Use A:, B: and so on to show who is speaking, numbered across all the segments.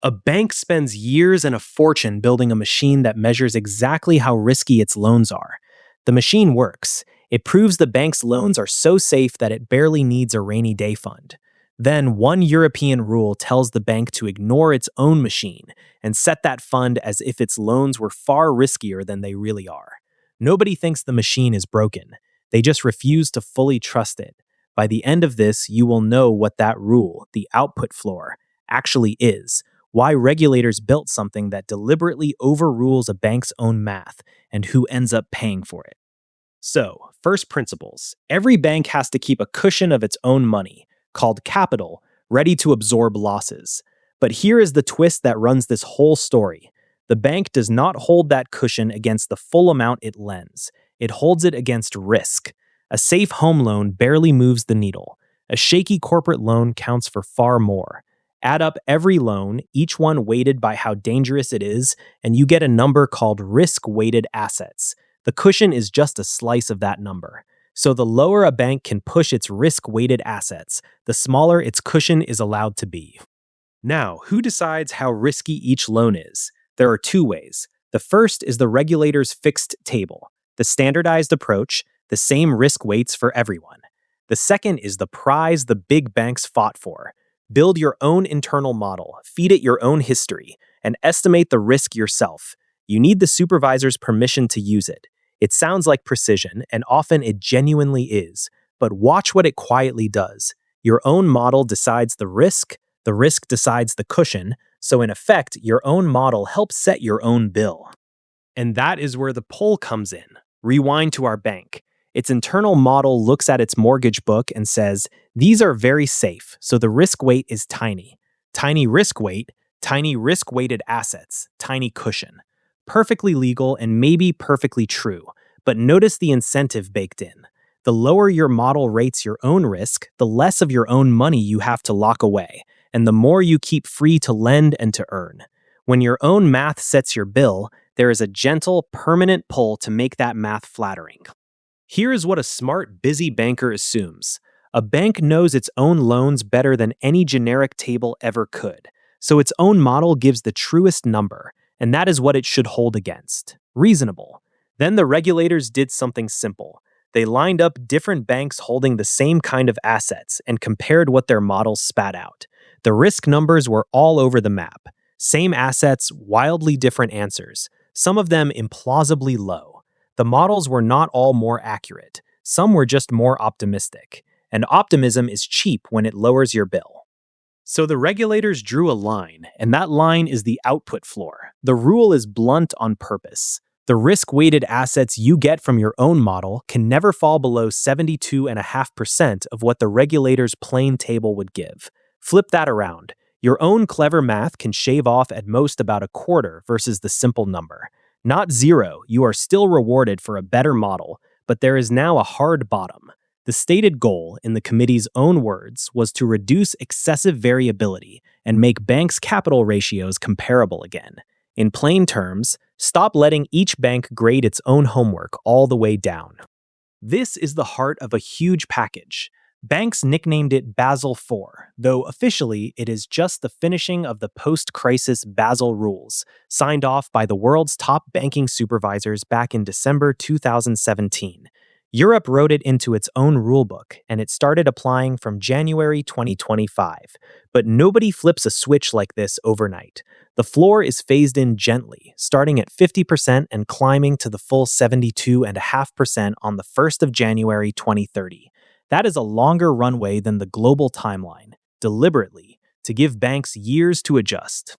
A: A bank spends years and a fortune building a machine that measures exactly how risky its loans are. The machine works. It proves the bank's loans are so safe that it barely needs a rainy day fund. Then one European rule tells the bank to ignore its own machine and set that fund as if its loans were far riskier than they really are. Nobody thinks the machine is broken. They just refuse to fully trust it. By the end of this, you will know what that rule, the output floor, actually is, why regulators built something that deliberately overrules a bank's own math, and who ends up paying for it. So, first principles. Every bank has to keep a cushion of its own money, called capital, ready to absorb losses. But here is the twist that runs this whole story. The bank does not hold that cushion against the full amount it lends. It holds it against risk. A safe home loan barely moves the needle. A shaky corporate loan counts for far more. Add up every loan, each one weighted by how dangerous it is, and you get a number called risk-weighted assets. The cushion is just a slice of that number. So the lower a bank can push its risk-weighted assets, the smaller its cushion is allowed to be. Now, who decides how risky each loan is? There are two ways. The first is the regulator's fixed table, the standardized approach, the same risk weights for everyone. The second is the prize the big banks fought for. Build your own internal model, feed it your own history, and estimate the risk yourself. You need the supervisor's permission to use it. It sounds like precision, and often it genuinely is. But watch what it quietly does. Your own model decides the risk decides the cushion, so in effect, your own model helps set your own bill. And that is where the pull comes in. Rewind to our bank. Its internal model looks at its mortgage book and says, these are very safe, so the risk weight is tiny. Tiny risk weight, tiny risk-weighted assets, tiny cushion. Perfectly legal and maybe perfectly true, but notice the incentive baked in. The lower your model rates your own risk, the less of your own money you have to lock away, and the more you keep free to lend and to earn. When your own math sets your bill, there is a gentle, permanent pull to make that math flattering. Here is what a smart, busy banker assumes. A bank knows its own loans better than any generic table ever could, so its own model gives the truest number, and that is what it should hold against. Reasonable. Then the regulators did something simple. They lined up different banks holding the same kind of assets and compared what their models spat out. The risk numbers were all over the map. Same assets, wildly different answers, some of them implausibly low. The models were not all more accurate. Some were just more optimistic. And optimism is cheap when it lowers your bill. So the regulators drew a line, and that line is the output floor. The rule is blunt on purpose. The risk-weighted assets you get from your own model can never fall below 72.5% of what the regulator's plain table would give. Flip that around. Your own clever math can shave off at most about a quarter versus the simple number. Not zero, you are still rewarded for a better model, but there is now a hard bottom. The stated goal, in the committee's own words, was to reduce excessive variability and make banks' capital ratios comparable again. In plain terms, stop letting each bank grade its own homework all the way down. This is the heart of a huge package. Banks nicknamed it Basel IV, though officially it is just the finishing of the post-crisis Basel rules, signed off by the world's top banking supervisors back in December 2017. Europe wrote it into its own rulebook, and it started applying from January 2025. But nobody flips a switch like this overnight. The floor is phased in gently, starting at 50% and climbing to the full 72.5% on the 1st of January 2030. That is a longer runway than the global timeline, deliberately, to give banks years to adjust.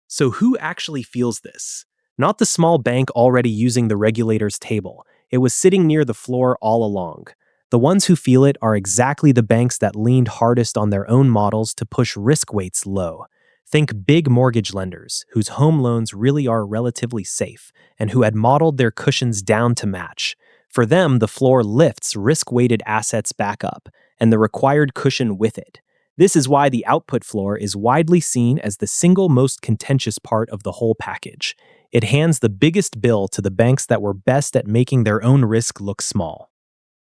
A: So who actually feels this? Not the small bank already using the regulator's table. It was sitting near the floor all along. The ones who feel it are exactly the banks that leaned hardest on their own models to push risk weights low. Think big mortgage lenders, whose home loans really are relatively safe, and who had modeled their cushions down to match. For them, the floor lifts risk-weighted assets back up, and the required cushion with it. This is why the output floor is widely seen as the single most contentious part of the whole package. It hands the biggest bill to the banks that were best at making their own risk look small.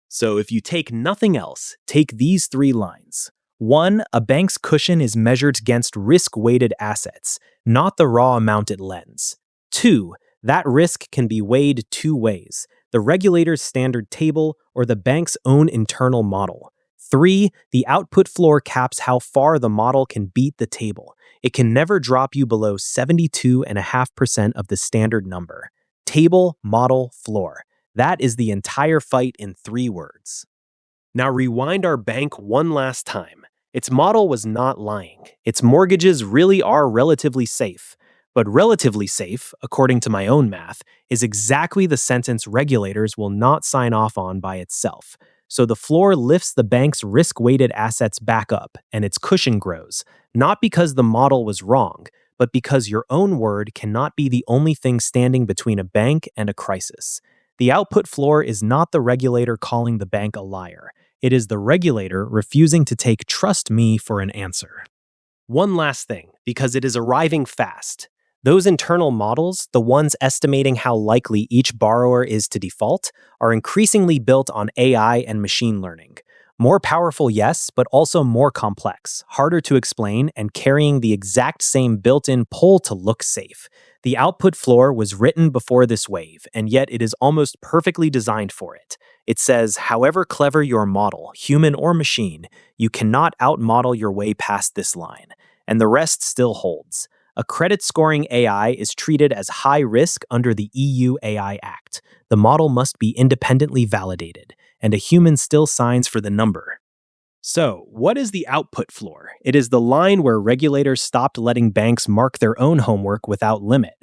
A: So if you take nothing else, take these three lines. 1. A bank's cushion is measured against risk-weighted assets, not the raw amount it lends. 2. That risk can be weighed two ways: the regulator's standard table or the bank's own internal model. 3. The output floor caps how far the model can beat the table. It can never drop you below 72.5% of the standard number. Table, model, floor. That is the entire fight in 3 words. Now rewind our bank one last time. Its model was not lying. Its mortgages really are relatively safe. But relatively safe, according to my own math, is exactly the sentence regulators will not sign off on by itself. So the floor lifts the bank's risk-weighted assets back up, and its cushion grows, not because the model was wrong, but because your own word cannot be the only thing standing between a bank and a crisis. The output floor is not the regulator calling the bank a liar. It is the regulator refusing to take "trust me" for an answer. One last thing, because it is arriving fast. Those internal models, the ones estimating how likely each borrower is to default, are increasingly built on AI and machine learning. More powerful, yes, but also more complex, harder to explain, and carrying the exact same built-in pull to look safe. The output floor was written before this wave, and yet it is almost perfectly designed for it. It says, however clever your model, human or machine, you cannot outmodel your way past this line. And the rest still holds. A credit-scoring AI is treated as high risk under the EU AI Act. The model must be independently validated, and a human still signs for the number. So, what is the output floor? It is the line where regulators stopped letting banks mark their own homework without limit.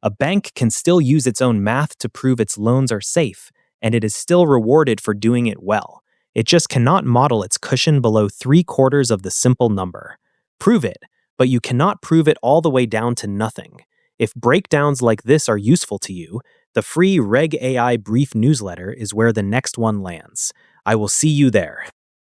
A: A bank can still use its own math to prove its loans are safe, and it is still rewarded for doing it well. It just cannot model its cushion below 3/4 of the simple number. Prove it, but you cannot prove it all the way down to nothing. If breakdowns like this are useful to you, the free RegAI Brief newsletter is where the next one lands. I will see you there.